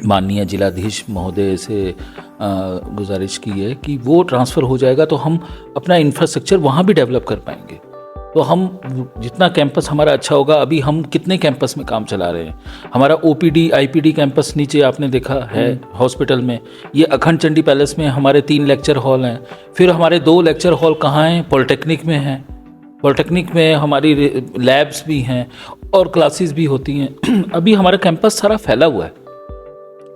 माननीय जिलाधीश महोदय से गुजारिश की है कि वो ट्रांसफ़र हो जाएगा तो हम अपना इंफ्रास्ट्रक्चर वहाँ भी डेवलप कर पाएंगे। तो हम जितना कैंपस हमारा अच्छा होगा, अभी हम कितने कैंपस में काम चला रहे हैं, हमारा ओपीडी आईपीडी कैंपस नीचे आपने देखा है हॉस्पिटल में, ये अखंड चंडी पैलेस में हमारे 3 लेक्चर हॉल हैं, फिर हमारे 2 लेक्चर हॉल कहाँ हैं, पॉलिटेक्निक में हैं, पॉलिटेक्निक में हमारी लैब्स भी हैं और क्लासेस भी होती हैं। अभी हमारा कैंपस सारा फैला हुआ है,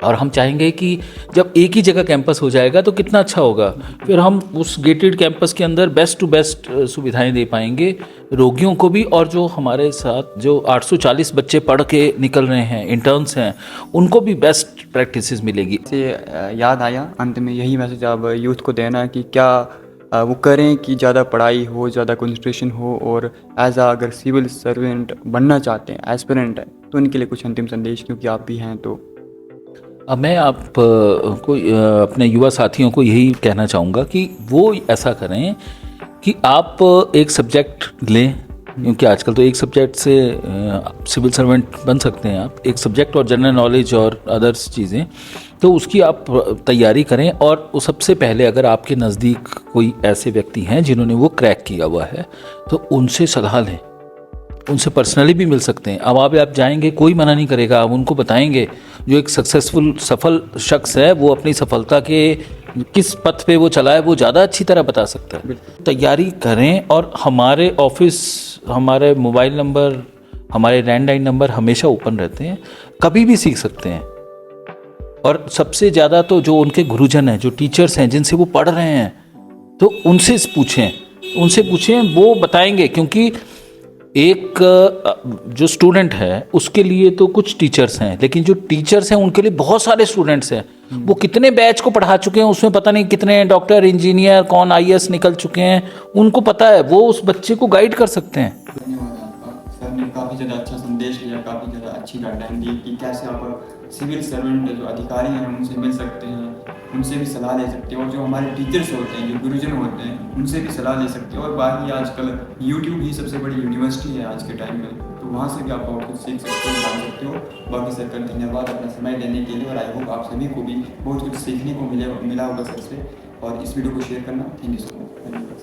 और हम चाहेंगे कि जब एक ही जगह कैंपस हो जाएगा तो कितना अच्छा होगा, फिर हम उस गेटेड कैंपस के अंदर बेस्ट टू बेस्ट सुविधाएं दे पाएंगे रोगियों को भी, और जो हमारे साथ जो 840 बच्चे पढ़ के निकल रहे हैं, इंटर्न्स हैं, उनको भी बेस्ट प्रैक्टिसेस मिलेगी। से याद आया अंत में यही मैसेज आप यूथ को देना कि क्या वो करें कि ज़्यादा पढ़ाई हो, ज़्यादा कंसंट्रेशन हो, और एज अगर सिविल सर्वेंट बनना चाहते हैं, एस्पिरेंट है, तो उनके लिए कुछ अंतिम संदेश, क्योंकि आप भी हैं तो। अब मैं आप को अपने युवा साथियों को यही कहना चाहूँगा कि वो ऐसा करें कि आप एक सब्जेक्ट लें, क्योंकि आजकल तो एक सब्जेक्ट से सिविल सर्वेंट बन सकते हैं आप, एक सब्जेक्ट और जनरल नॉलेज और अदर्स चीज़ें, तो उसकी आप तैयारी करें। और वो सबसे पहले अगर आपके नज़दीक कोई ऐसे व्यक्ति हैं जिन्होंने वो क्रैक किया हुआ है तो उनसे सलाह लें, उनसे पर्सनली भी मिल सकते हैं। अब आप जाएंगे, कोई मना नहीं करेगा, आप उनको बताएंगे। जो एक सक्सेसफुल सफल शख्स है वो अपनी सफलता के किस पथ पे वो चला है वो ज़्यादा अच्छी तरह बता सकता है। तैयारी करें, और हमारे ऑफिस, हमारे मोबाइल नंबर, हमारे लैंडलाइन नंबर हमेशा ओपन रहते हैं, कभी भी सीख सकते हैं। और सबसे ज़्यादा तो जो उनके गुरुजन हैं, जो टीचर्स हैं जिनसे वो पढ़ रहे हैं, तो उनसे पूछें, वो बताएंगे। क्योंकि एक जो स्टूडेंट है उसके लिए तो कुछ टीचर्स हैं, लेकिन जो टीचर्स हैं उनके लिए बहुत सारे स्टूडेंट्स हैं। वो कितने बैच को पढ़ा चुके हैं, उसमें पता नहीं कितने डॉक्टर, इंजीनियर, कौन IAS निकल चुके हैं, उनको पता है, वो उस बच्चे को गाइड कर सकते हैं। धन्यवाद आपका, सर ने काफ़ी ज़्यादा अच्छा संदेश दिया, काफ़ी ज़्यादा अच्छी गाइडलाइन दी कि कैसे आप सिविल सर्वेंट जो अधिकारी हैं उनसे मिल सकते हैं, उनसे भी सलाह ले सकते हैं, और जो हमारे टीचर्स होते हैं, जो गुरुजन होते हैं, उनसे भी सलाह ले सकते हैं। और बाकी आजकल YouTube ही सबसे बड़ी यूनिवर्सिटी है आज के टाइम में, तो वहाँ से भी आप बहुत कुछ सीख सकते हो, जान सकते हो। बाकी सर का धन्यवाद अपना समय देने के लिए, और आई होप आप सभी को भी बहुत कुछ सीखने को मिला होगा सर से। और इस वीडियो को शेयर करना, थैंक यू सो मच।